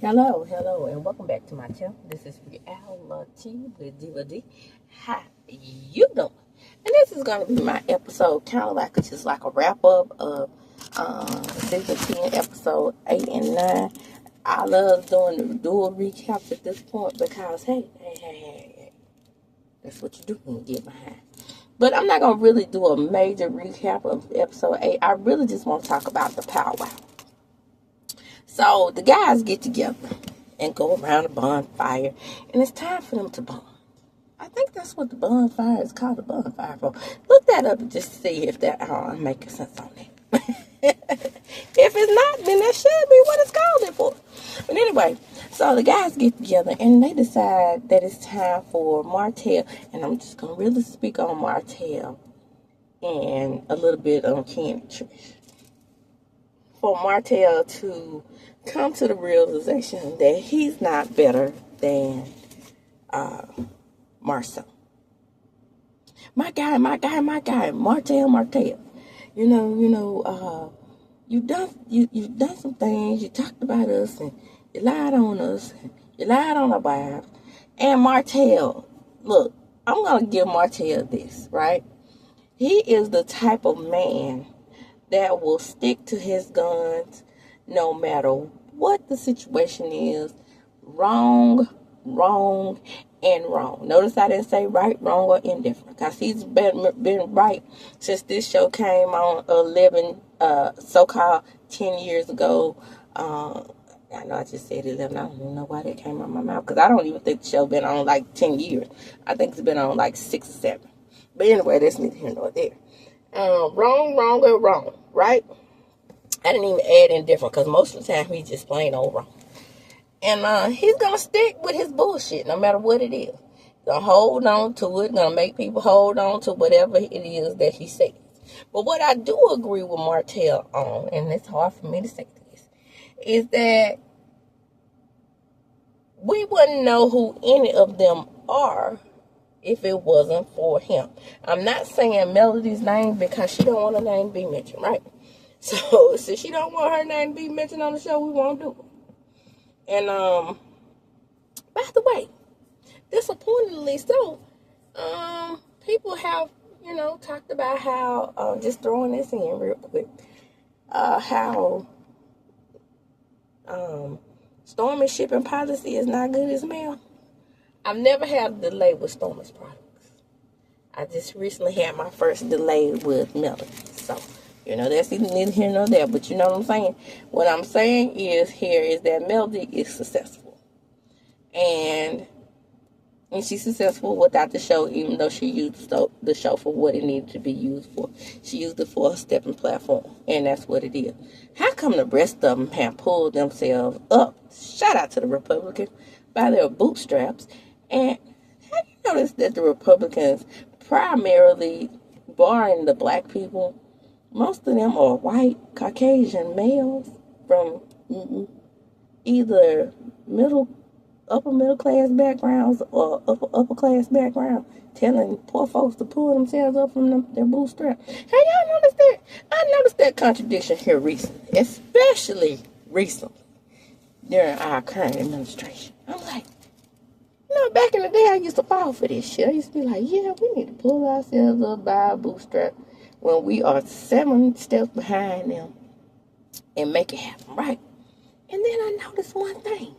Hello, and welcome back to my channel. This is Reality with Diva D. How you doing? And this is going to be my episode, kind of like just like a wrap up of season 10, episode 8 and 9. I love doing the dual recaps at this point because hey, that's what you do when you get behind. But I'm not going to really do a major recap of episode 8. I really just want to talk about the powwow. So the guys get together and go around a bonfire, and it's time for them to bond. I think that's what the bonfire is called, a bonfire for. Look that up and just see if that I'm making sense on it. If it's not, then that should be what it's called it for. But anyway, so the guys get together and they decide that it's time for Martel, and I'm just gonna really speak on Martel and a little bit on Candy Trish. For Martel to come to the realization that he's not better than MARSAU. My guy, Martel. You've done some things. You talked about us, and you lied on us. And you lied on our wives. And Martel, look, I'm gonna give Martel this, right? He is the type of man that will stick to his guns no matter what the situation is. Wrong, and wrong. Notice I didn't say right, wrong, or indifferent, because he's been right since this show came on 11, so-called 10 years ago. I know I just said 11. I don't even know why that came out of my mouth, because I don't even think the show been on like 10 years. I think it's been on like 6 or 7. But anyway, that's neither here nor there. Wrong, or wrong, right? I didn't even add indifferent, because most of the time he's just plain old wrong. And he's going to stick with his bullshit no matter what it is. Going to hold on to it, going to make people hold on to whatever it is that he says. But what I do agree with Martel on, and it's hard for me to say this, is that we wouldn't know who any of them are if it wasn't for him. I'm not saying Melody's name because she don't want her name to be mentioned, right? So since she don't want her name to be mentioned on the show, we won't do it. And by the way, disappointingly so, people have, talked about how, just throwing this in real quick, how Stormy's shipping policy is not good as mail. I've never had a delay with Stormy's products. I just recently had my first delay with Melody. So, that's neither here nor there. But you know what I'm saying? What I'm saying is that Melody is successful. And she's successful without the show, even though she used the show for what it needed to be used for. She used it for a stepping platform. And that's what it is. How come the rest of them have pulled themselves up? Shout out to the Republicans by their bootstraps. And have you noticed that the Republicans, primarily barring the black people, most of them are white, Caucasian males from either upper middle class backgrounds or upper class background, telling poor folks to pull themselves up from their bootstraps. Have y'all noticed that? I noticed that contradiction here recently, especially recently during our current administration. I'm like, back in the day, I used to fall for this shit. I used to be like, yeah, we need to pull ourselves up by our bootstrap when we are 7 steps behind them and make it happen, right? And then I noticed one thing.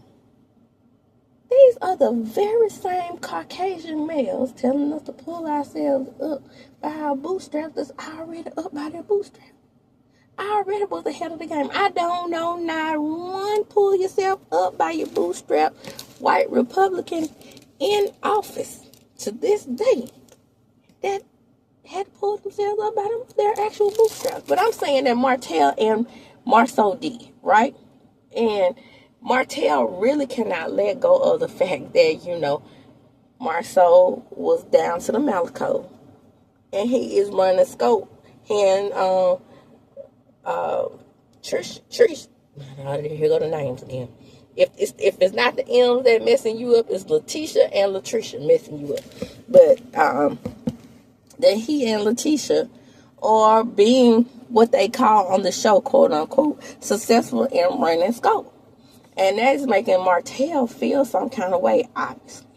These are the very same Caucasian males telling us to pull ourselves up by our bootstraps that's already up by their bootstrap. I already was ahead of the game. I don't know not one pull yourself up by your bootstrap white Republican in office to this day that had to pull themselves up by their actual bootstraps. But I'm saying that Martel and MARSAU did, right? And Martel really cannot let go of the fact that, MARSAU was down to the Malaco. And he is running scope. And Trish, here go the names again. If it's not the M's that messing you up, it's Letitia and Latricia messing you up. But that he and Letitia are being what they call on the show, quote unquote, successful in running scope. And that's making Martel feel some kind of way, obviously.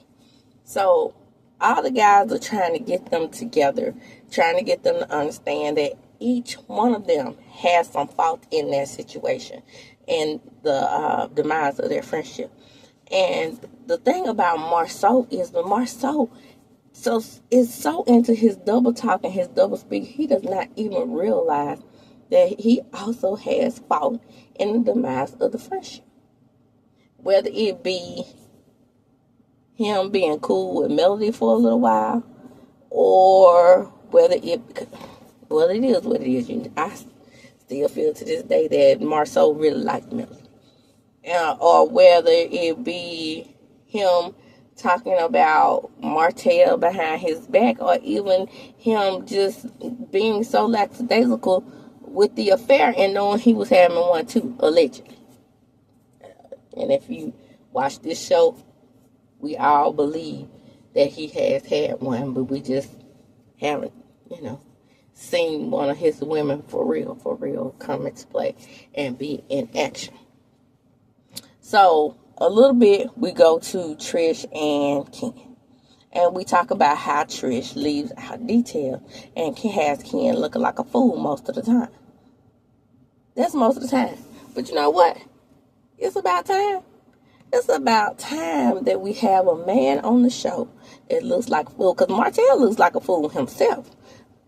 So all the guys are trying to get them together, trying to get them to understand that each one of them has some fault in that situation and the demise of their friendship. And the thing about MARSAU is the MARSAU is so into his double talk and his double speak, he does not even realize that he also has fault in the demise of the friendship. Whether it be him being cool with Melody for a little while, or whether it is what it is. I still feel to this day that MARSAU really liked Melody. Or whether it be him talking about Martel behind his back, or even him just being so lackadaisical with the affair and knowing he was having one too, allegedly. And if you watch this show, we all believe that he has had one, but we just haven't, seen one of his women for real come into play and be in action. So a little bit, we go to Trish and Ken. And we talk about how Trish leaves out detail and has Ken looking like a fool most of the time. That's most of the time. But you know what? It's about time. It's about time that we have a man on the show that looks like a fool. Because Martel looks like a fool himself.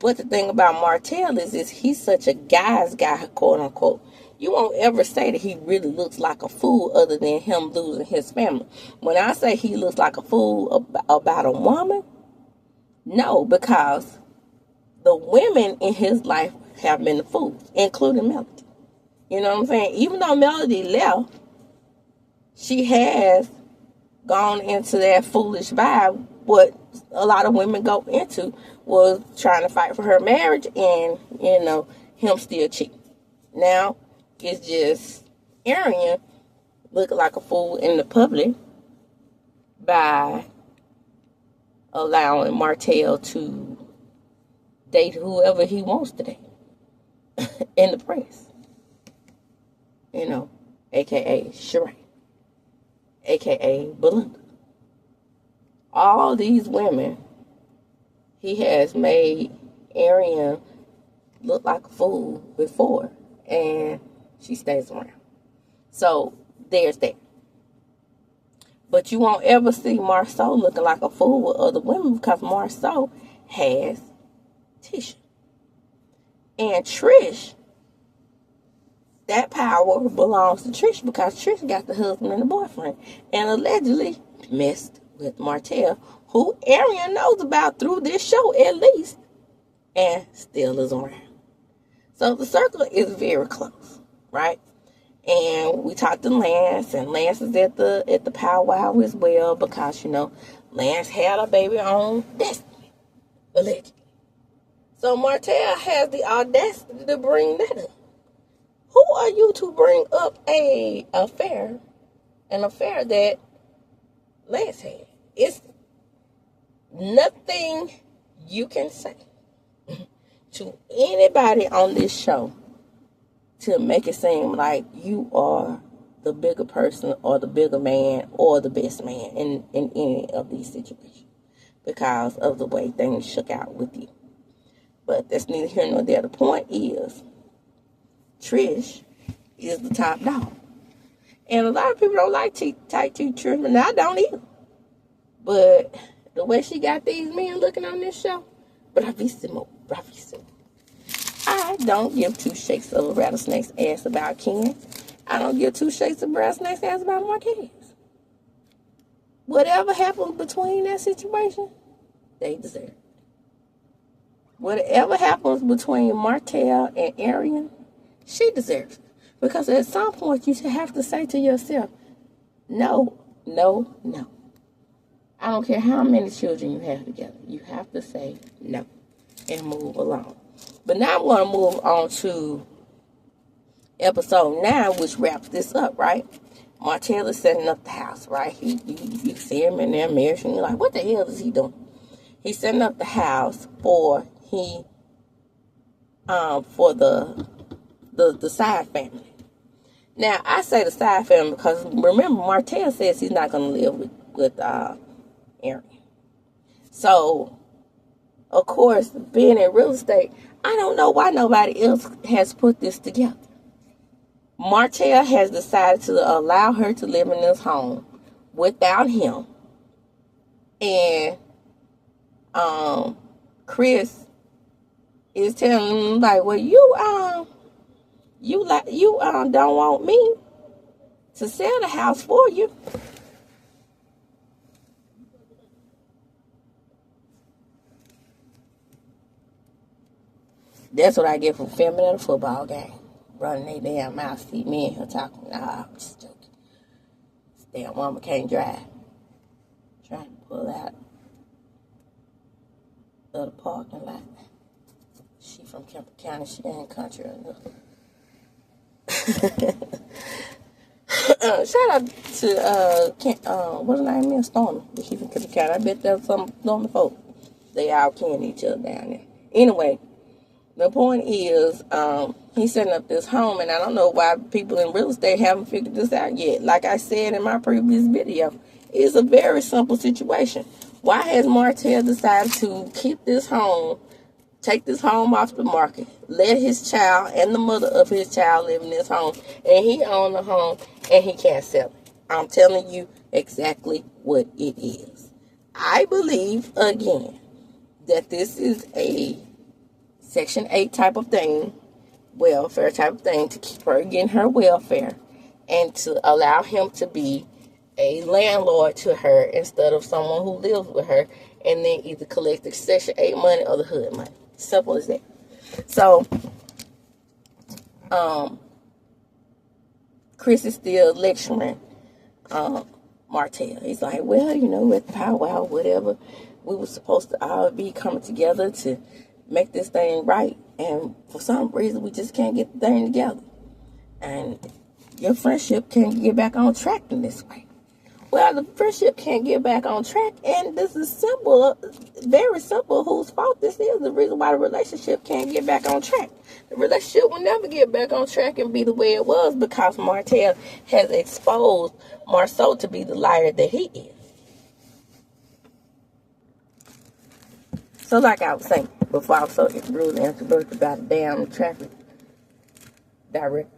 But the thing about Martel is he's such a guy's guy, quote unquote. You won't ever say that he really looks like a fool other than him losing his family. When I say he looks like a fool about a woman, no, because the women in his life have been the fools, including Melody. You know what I'm saying? Even though Melody left, she has gone into that foolish vibe. What a lot of women go into was trying to fight for her marriage and, him still cheating. Now, it's just Arian looking like a fool in the public by allowing Martel to date whoever he wants to date in the press. A.K.A. Sheree, a.k.a. Belinda. All these women, he has made Arian look like a fool before, and she stays around. So, there's that. But you won't ever see MARSAU looking like a fool with other women because MARSAU has Tisha. And Trish, that power belongs to Trish because Trish got the husband and the boyfriend and allegedly messed with Martel, who Arian knows about through this show at least, and still is around. So the circle is very close, right? And we talked to Lance, and Lance is at the powwow as well because, Lance had a baby on Destiny, allegedly. So Martel has the audacity to bring that up. Who are you to bring up an affair that Lance had? It's nothing you can say to anybody on this show to make it seem like you are the bigger person or the bigger man or the best man in any of these situations because of the way things shook out with you. But that's neither here nor there. The point is, Trish is the top dog. And a lot of people don't like tight T Trish, and I don't either. But the way she got these men looking on this show, bravissimo. I don't give two shakes of a rattlesnake's ass about Ken. I don't give two shakes of a rattlesnake's ass about Marquez. Whatever happens between that situation, they deserve it. Whatever happens between Martel and Arian, she deserves it. Because at some point, you should have to say to yourself, no. I don't care how many children you have together. You have to say no and move along. But now I'm going to move on to episode 9, which wraps this up, right? Martel is setting up the house, right? You see him in there married, and you're like, what the hell is he doing? He's setting up the house for the side family. Now, I say the side family because remember, Martel says he's not going to live with Aaron. So, of course, being in real estate, I don't know why nobody else has put this together. Martel has decided to allow her to live in this home without him. And Chris is telling him, like, well, you don't want me to sell the house for you. That's what I get for filming at a football game. Running their damn mouth, see me and her talking. Nah, I'm just joking. This damn woman can't drive. Trying to pull out of the parking lot. She from Kemper County. She ain't country enough. Shout out to what's her name? Stormy. She from Kemper County. I bet there's some Stormy folk. They all can each other down there. Anyway, the point is, he's setting up this home, and I don't know why people in real estate haven't figured this out yet. Like I said in my previous video, it's a very simple situation. Why has Martel decided to keep this home, take this home off the market, let his child and the mother of his child live in this home, and he owns the home, and he can't sell it? I'm telling you exactly what it is. I believe, again, that this is a Section 8 type of thing, welfare type of thing, to keep her getting her welfare and to allow him to be a landlord to her instead of someone who lives with her, and then either collect the Section 8 money or the HUD money. Simple as that. So, Chris is still lecturing Martel. He's like, well, you know, at powwow, whatever, we were supposed to all be coming together to make this thing right, and for some reason we just can't get the thing together, and your friendship can't get back on track in this way. Well, the friendship can't get back on track, and this is simple, very simple, whose fault this is. The reason why the relationship can't get back on track. The relationship will never get back on track and be the way it was because Martel has exposed MARSAU to be the liar that he is. So like I was saying before, I was so rude and introverted about the damn traffic directors.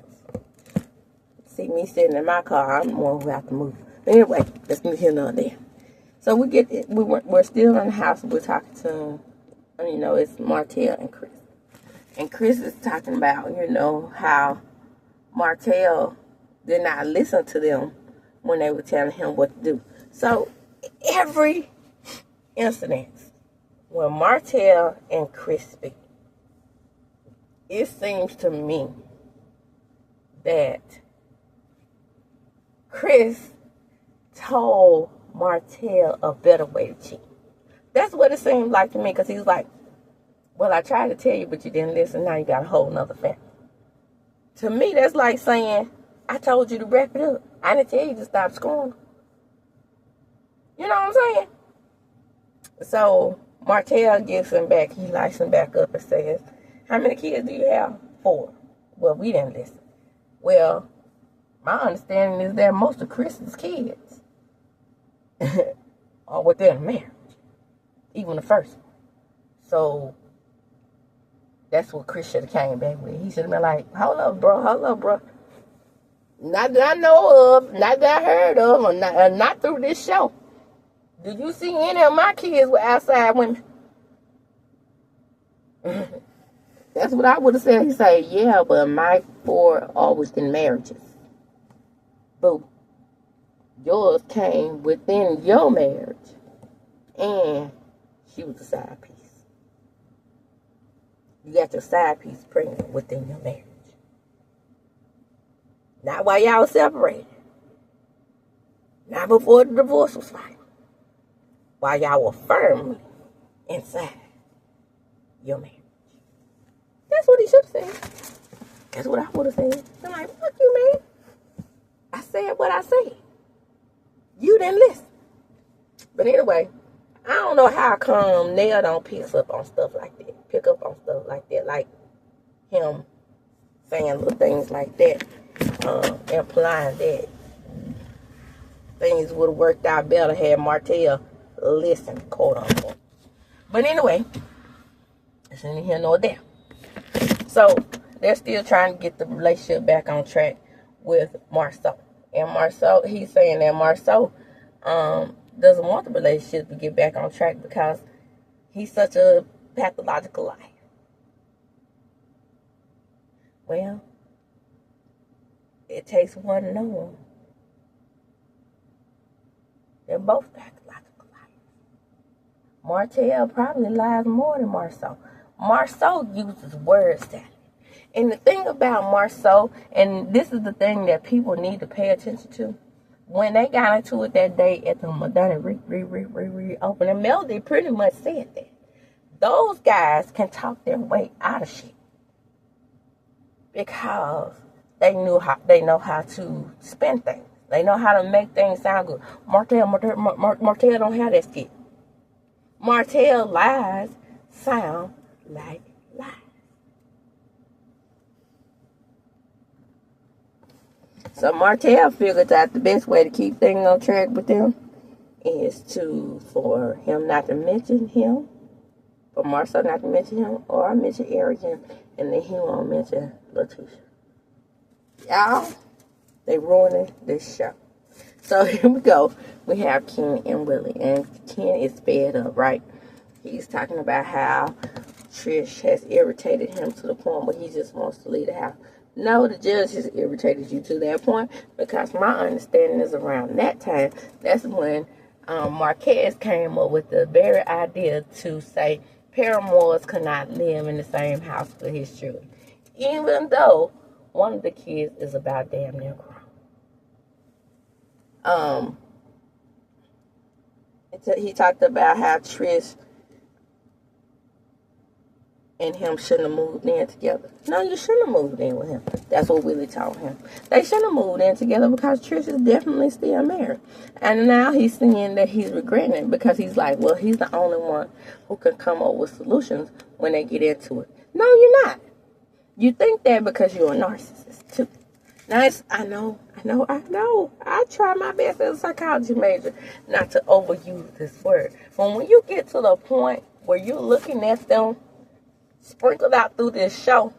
See me sitting in my car, I'm the one who have to move. But anyway, let's move here another day. So we're still in the house. We're talking to, you know, it's Martel and Chris. And Chris is talking about, you know, how Martel did not listen to them when they were telling him what to do. So every incident when Martel and Chris speak, it seems to me that Chris told Martel a better way to cheat. That's what it seemed like to me, because he's like, well, I tried to tell you, but you didn't listen. Now you got a whole nother family. To me, that's like saying, I told you to wrap it up. I didn't tell you to stop scoring. You know what I'm saying? So Martel gets him back. He lights him back up and says, how many kids do you have? 4. Well, we didn't listen. Well, my understanding is that most of Chris's kids are within a marriage. Even the first one. So that's what Chris should have came back with. He should have been like, hold up, bro. Not that I know of, not that I heard of, or not through this show. Did you see any of my kids with outside women? That's what I would have said. He said, yeah, but my 4 are within marriages. Boo. Yours came within your marriage. And she was a side piece. You got your side piece pregnant within your marriage. Not while y'all were separated. Not before the divorce was filed. While y'all were firmly inside your marriage. That's what he should have said. That's what I would have said. I'm like, fuck you, man. I said what I said. You didn't listen. But anyway, I don't know how come Nell don't pick up on stuff like that. Like him saying little things like that. implying that things would have worked out better had Martel listened, quote unquote. But anyway, it's neither here nor there. So they're still trying to get the relationship back on track with MARSAU. And MARSAU, he's saying that MARSAU doesn't want the relationship to get back on track because he's such a pathological liar. Well, it takes one to know one. They're both pathological liars. Martel probably lies more than MARSAU. MARSAU uses word salad. And the thing about MARSAU, and this is the thing that people need to pay attention to, when they got into it that day at the Madonna reopening, Melody pretty much said that. Those guys can talk their way out of shit. Because they know how to spin things. They know how to make things sound good. Martel don't have that skit. Martel lies sound like lies. So Martel figured out the best way to keep things on track with them is for him not to mention him, for MARSAU not to mention him, or I mention Eric, and then he won't mention Letitia. Y'all, they ruining this show. So here we go. We have Ken and Willie, and Ken is fed up, right? He's talking about how Trish has irritated him to the point where he just wants to leave the house. No, the judge has irritated you to that point, because my understanding is around that time, that's when Marquez came up with the very idea to say paramours could not live in the same house with his children, even though one of the kids is about damn near grown. He talked about how Trish and him shouldn't have moved in together. No, you shouldn't have moved in with him. That's what Willie told him. They shouldn't have moved in together because Trish is definitely still married. And now he's saying that he's regretting it because he's like, well, he's the only one who can come up with solutions when they get into it. No, you're not. You think that because you're a narcissist, too. Now, I know. I try my best as a psychology major not to overuse this word. But when you get to the point where you're looking at them sprinkled out through this show,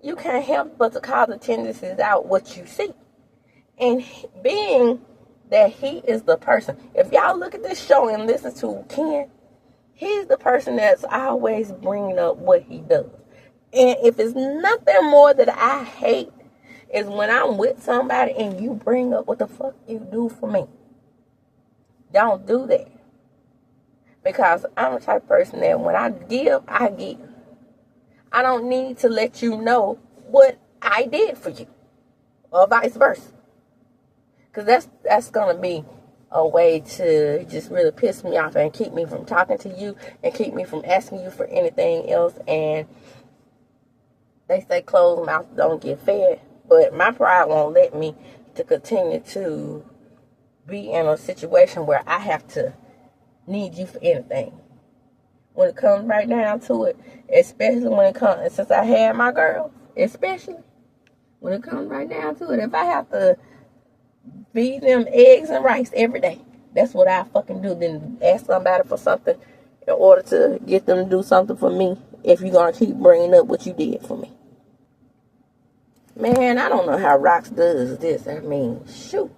you can't help but to call the tendencies out what you see. And being that he is the person, if y'all look at this show and listen to Ken, he's the person that's always bringing up what he does. And if it's nothing more that I hate is when I'm with somebody and you bring up what the fuck you do for me. Don't do that. Because I'm the type of person that when I give, I give. I don't need to let you know what I did for you. Or vice versa. Because that's going to be a way to just really piss me off and keep me from talking to you and keep me from asking you for anything else. And they say closed mouths don't get fed. But my pride won't let me to continue to be in a situation where I have to need you for anything. When it comes right down to it, especially when it comes, since I had my girls, especially when it comes right down to it, if I have to feed them eggs and rice every day, that's what I fucking do. Then ask somebody for something in order to get them to do something for me if you're going to keep bringing up what you did for me. Man, I don't know how Rox does this. I mean, shoot.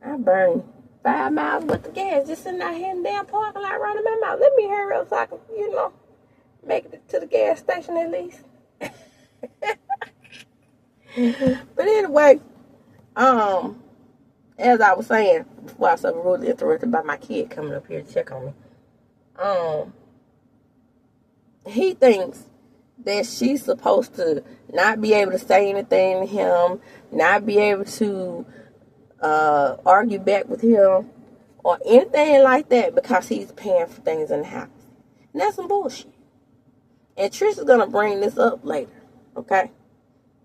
I burn 5 miles worth of gas just sitting out here in the damn parking lot running my mouth. Let me hurry up so I can, make it to the gas station at least. But anyway, as I was saying, before I was so rudely interrupted by my kid coming up here to check on me, he thinks that she's supposed to not be able to say anything to him, not be able to argue back with him or anything like that because he's paying for things in the house. And that's some bullshit. And Trish is going to bring this up later, okay,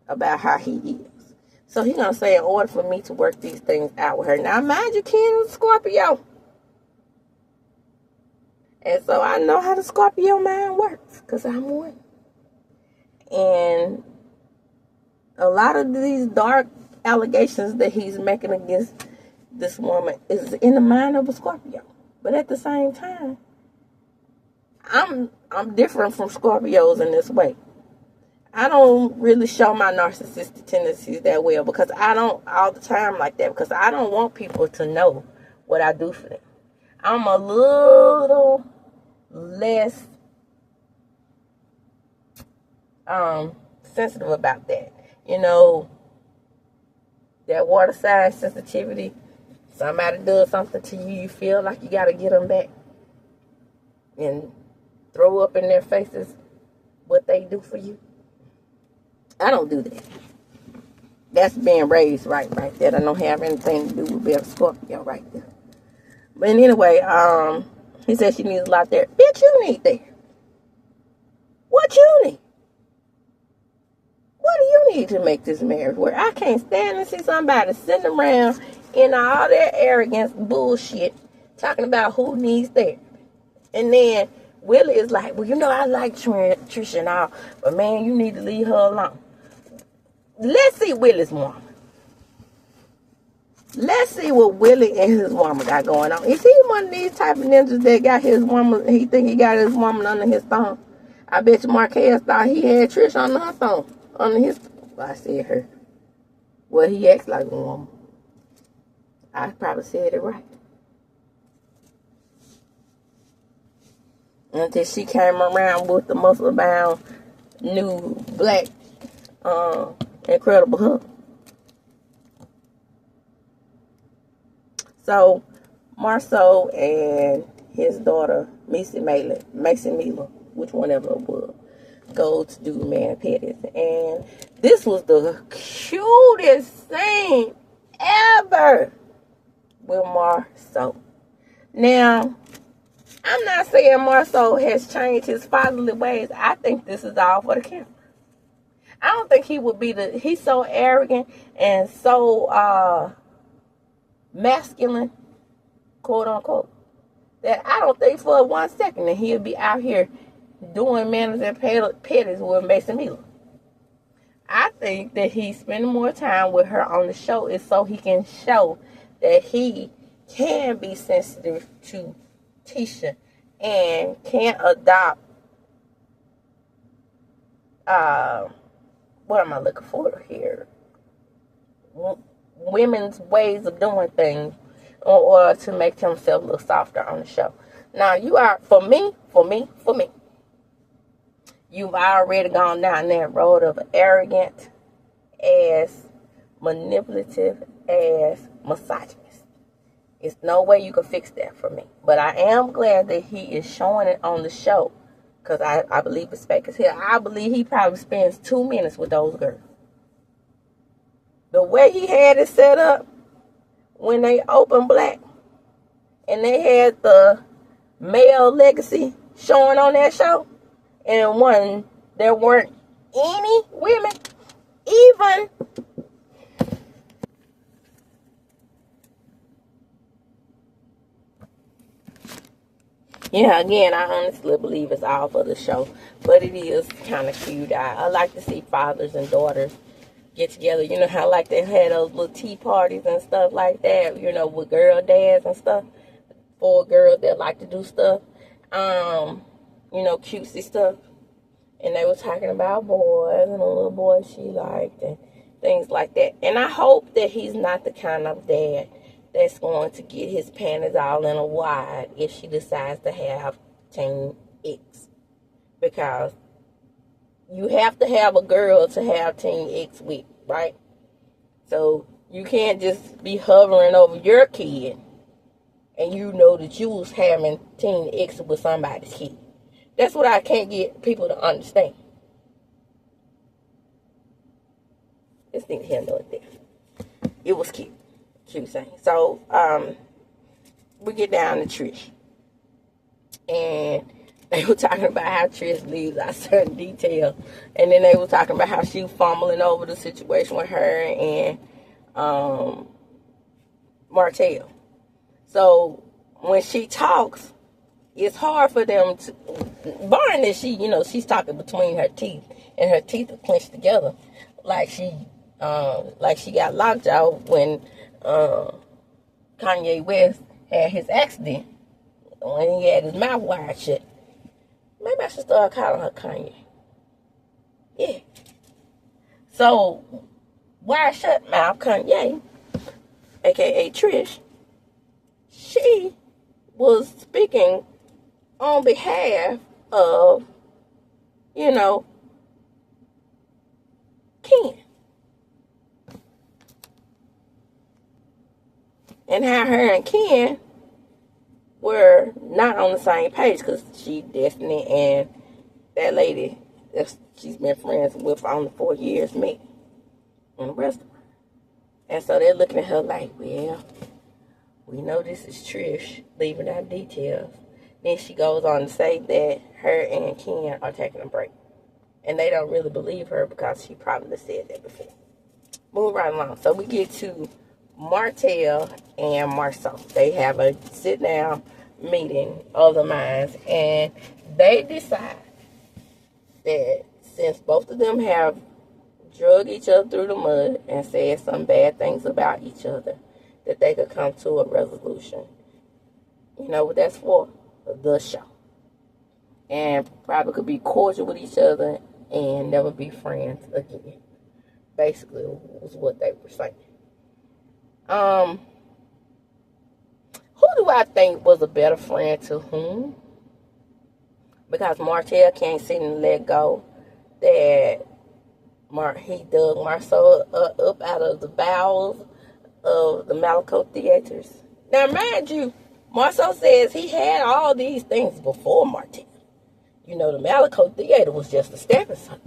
about how he is. So he's going to say in order for me to work these things out with her. Now, mind you, Ken is a Scorpio. And so I know how the Scorpio mind works because I'm one. And A lot of these dark allegations that he's making against this woman is in the mind of a Scorpio. But at the same time, I'm different from Scorpios in this way. I don't really show my narcissistic tendencies that well because I don't all the time like that because I don't want people to know what I do for them. I'm a little less sensitive about that. You know, that water sign sensitivity. Somebody does something to you, you feel like you got to get them back and throw up in their faces what they do for you. I don't do that. That's being raised right there. That don't have anything to do with being a Scorpio right there. But anyway, he said she needs a lot there. Bitch, you need there. What you need? What do you need to make this marriage work? I can't stand to see somebody sitting around in all their arrogance bullshit talking about who needs therapy. And then Willie is like, well, you know, I like Trisha and all, but man, you need to leave her alone. Let's see Willie's woman. Let's see what Willie and his woman got going on. Is he one of these type of ninjas that got his woman, he think he got his woman under his thumb? I bet you Martel thought he had Trish under her thumb. Under his, well, I said her. Well, he acts like a woman. I probably said it right. Until she came around with the muscle-bound, new, black, Incredible Hulk. So, MARSAU and his daughter, Macy Miller, which whenever it was, go to do man petties. And this was the cutest scene ever with MARSAU. Now, I'm not saying MARSAU has changed his fatherly ways. I think this is all for the camera. I don't think he would be he's so arrogant and so masculine, quote unquote, that I don't think for 1 second that he'll be out here doing manners and petties with Macy Miller. I think that he's spending more time with her on the show is so he can show that he can be sensitive to Tisha and can adopt what am I looking for here? Women's ways of doing things or to make himself look softer on the show. Now you are for me, you've already gone down that road of arrogant ass, manipulative ass, misogynist. It's no way you can fix that for me. But I am glad that he is showing it on the show. Because I believe it's fake as hell. I believe he probably spends 2 minutes with those girls. The way he had it set up when they opened Black and they had the male legacy showing on that show, and when there weren't any women, even yeah, again, I honestly believe it's all for the show, but it is kind of cute. I like to see fathers and daughters get together. You know how like they had those little tea parties and stuff like that, you know, with girl dads and stuff for girls that like to do stuff, you know, cutesy stuff. And they were talking about boys and a little boy she liked and things like that. And I hope that he's not the kind of dad that's going to get his panties all in a wad if she decides to have Teen X. Because you have to have a girl to have Teen X with, right? So you can't just be hovering over your kid and you know that you was having Teen X with somebody's kid. That's what I can't get people to understand. This thing here, no, there. It was cute. Cute saying. So, we get down to Trish. And they were talking about how Trish leaves out certain details. And then they were talking about how she was fumbling over the situation with her and Martel. So, when she talks, it's hard for them to, barring that she, you know, she's talking between her teeth and her teeth are clenched together. like she got locked out when Kanye West had his accident when he had his mouth wired shut. Maybe I should start calling her Kanye. Yeah. So, wired shut mouth Kanye, aka Trish, she was speaking on behalf of, Ken. And how her and Ken were not on the same page, because Destiny and that lady that she's been friends with for only 4 years met in a restaurant. And so they're looking at her like, well, we know this is Trish, leaving out details. Then she goes on to say that her and Ken are taking a break. And they don't really believe her because she probably said that before. Move right along. So we get to Martel and MARSAU. They have a sit-down meeting of the minds. And they decide that since both of them have drug each other through the mud and said some bad things about each other, that they could come to a resolution. You know what that's for? The show. And probably could be cordial with each other and never be friends again. Basically was what they were saying. Who do I think was a better friend to whom? Because Martel can't seem to let go that he dug MARSAU up out of the bowels of the MAURICE theaters. Now, mind you, MARSAU says he had all these things before Martel. The MAURICE theater was just a stepping stone.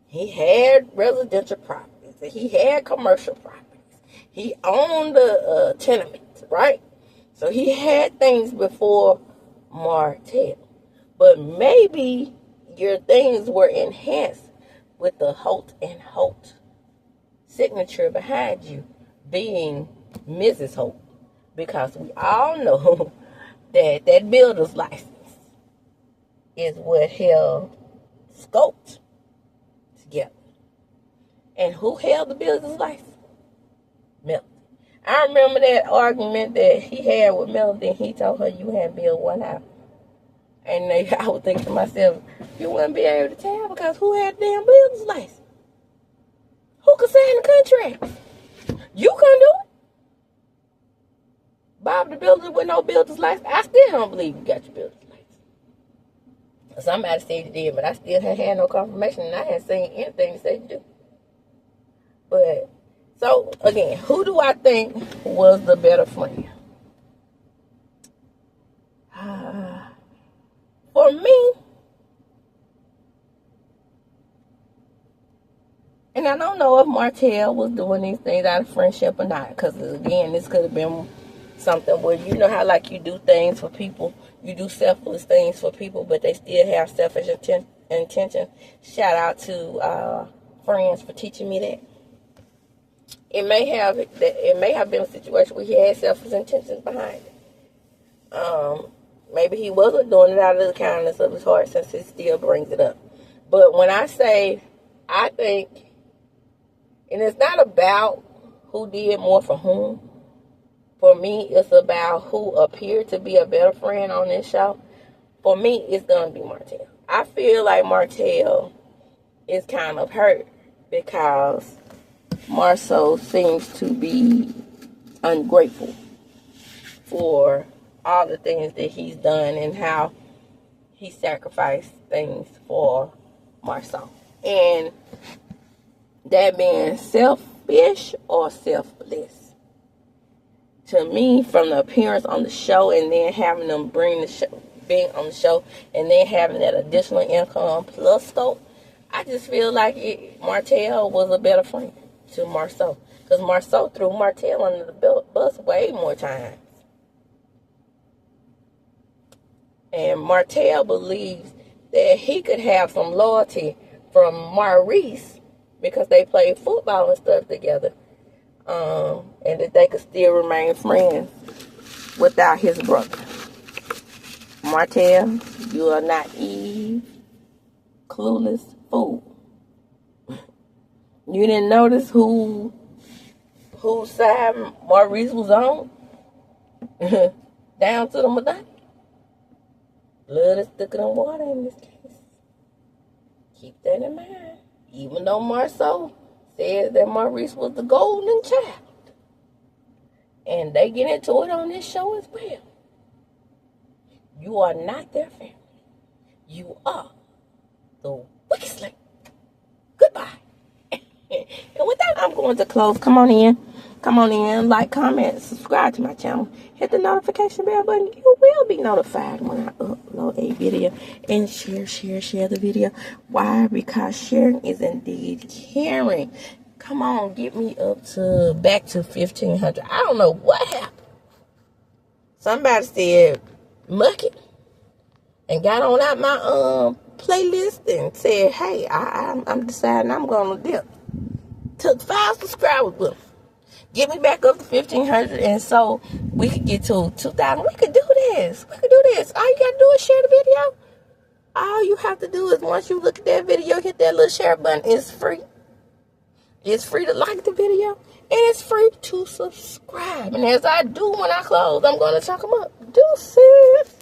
He had residential properties. He had commercial properties. He owned the tenements, right? So he had things before Martel. But maybe your things were enhanced with the Holt and Holt signature behind you being Mrs. Holt. Because we all know that builder's license is what held Scoped together. And who held the builder's license? Melody. I remember that argument that he had with Melody. He told her you hadn't built one house. And I would think to myself, you wouldn't be able to tell because who had the damn builder's license? Who could sign the contract? You couldn't do it. Bob the builder with no builder's license. I still don't believe you got your builder's license. Somebody said you did, but I still had no confirmation and I hadn't seen anything to say you do. But, so, again, who do I think was the better friend? For me, and I don't know if Martel was doing these things out of friendship or not, because again, this could have been something where how like you do things for people, you do selfless things for people, but they still have selfish intention. Shout out to friends for teaching me that. It may have been a situation where he had selfish intentions behind it. Maybe he wasn't doing it out of the kindness of his heart, since he still brings it up. But when I say, I think, and it's not about who did more for whom. For me, it's about who appeared to be a better friend on this show. For me, it's going to be Martel. I feel like Martel is kind of hurt because MARSAU seems to be ungrateful for all the things that he's done and how he sacrificed things for MARSAU. And that being selfish or selfless. To me, from the appearance on the show and then having them being on the show and then having that additional income plus Scope, I just feel like Martel was a better friend to MARSAU. Because MARSAU threw Martel under the bus way more times. And Martel believes that he could have some loyalty from MAURICE because they played football and stuff together. And that they could still remain friends without his brother. Martel, you are naive, clueless fool. You didn't notice whose side Maurice was on? Down to the Madonna. Blood is thicker than water in this case. Keep that in mind. Even though MARSAU says that Maurice was the golden child. And they get into it on this show as well. You are not their family. You are the weakest link. Goodbye. And with that, I'm going to close. Come on in. Come on in. Like, comment, subscribe to my channel. Hit the notification bell button. You will be notified when I upload a video. And share the video. Why? Because sharing is indeed caring. Come on, get me back to 1,500. I don't know what happened. Somebody said, muck it. And got on out my playlist and said, hey, I'm deciding I'm going to dip. Took 5 subscribers with them. Get me back up to 1,500, and so we could get to 2,000. We could do this. All you got to do is share the video. All you have to do is, once you look at that video, hit that little share button. It's free. It's free to like the video, and it's free to subscribe. And as I do when I close, I'm going to talk them up. Deuces.